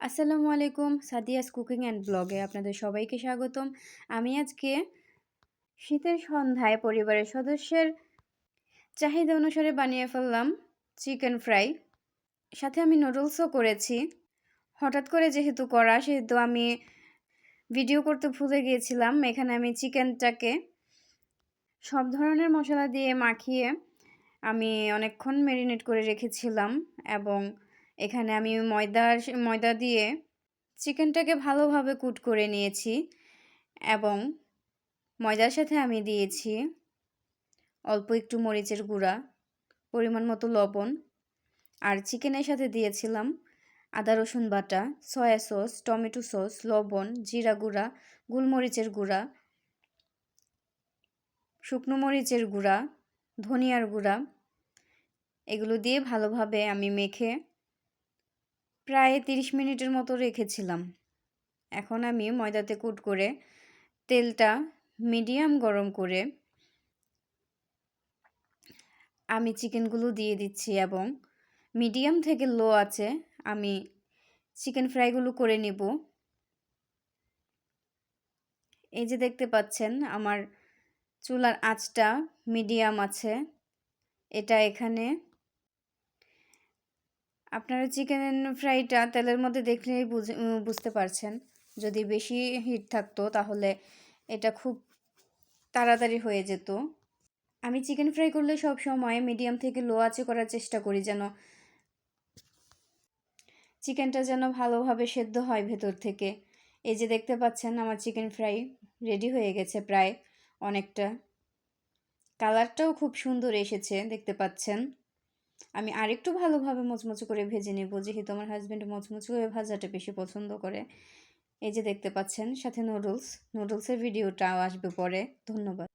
আসসালামু আলাইকুম, Sadia's cooking and ব্লগে আপনাদের সবাইকে স্বাগতম। আমি আজকে শীতের সন্ধ্যায় পরিবারের সদস্যের চাহিদা অনুসারে বানিয়ে ফেললাম চিকেন ফ্রাই। সাথে আমি নুডলসও করেছি। হঠাৎ করে যেহেতু করা, সেহেতু আমি ভিডিও করতে ভুলে গিয়েছিলাম। এখানে আমি চিকেনটাকে সব ধরনের মশলা দিয়ে মাখিয়ে আমি অনেকক্ষণ ম্যারিনেট করে রেখেছিলাম এবং এখানে আমি ময়দা দিয়ে চিকেনটাকে ভালোভাবে কুট করে নিয়েছি এবং ময়দার সাথে আমি দিয়েছি অল্প একটু মরিচের গুঁড়া, পরিমাণ মতো লবণ, আর চিকেনের সাথে দিয়েছিলাম আদা রসুন বাটা, সয়া সস, টমেটো সস, লবণ, জিরা গুঁড়া, গোলমরিচের গুঁড়া, শুকনো মরিচের গুঁড়া, ধনিয়ার গুঁড়া। এগুলো দিয়ে ভালোভাবে আমি মেখে প্রায় 30 মিনিটের মতো রেখেছিলাম। এখন আমি ময়দাতে কুট করে তেলটা মিডিয়াম গরম করে আমি চিকেনগুলো দিয়ে দিচ্ছি এবং মিডিয়াম থেকে লো আছে আমি চিকেন ফ্রাইগুলো করে নিব। এই যে দেখতে পাচ্ছেন আমার চুলার আঁচটা মিডিয়াম আছে। এটা এখানে আপনারা চিকেন ফ্রাইটা তেলের মধ্যে দেখলেই বুঝতে পারছেন। যদি বেশি হিট থাকতো তাহলে এটা খুব তাড়াতাড়ি হয়ে যেত। আমি চিকেন ফ্রাই করলে সব সময় মিডিয়াম থেকে লো আঁচে করার চেষ্টা করি, যেন চিকেনটা যেন ভালোভাবে সেদ্ধ হয় ভেতর থেকে। এই যে দেখতে পাচ্ছেন আমার চিকেন ফ্রাই রেডি হয়ে গেছে প্রায় অনেকটা। কালারটাও খুব সুন্দর এসেছে দেখতে পাচ্ছেন। আমি আরেকটু ভালোভাবে মুচমুচে করে ভেজে নেব, যেহেতু আমার হাজব্যান্ড মুচমুচে করে ভাজাটা বেশি পছন্দ করে। এই যে দেখতে পাচ্ছেন সাথে নুডলসের ভিডিওটাও আসবে পরে। ধন্যবাদ।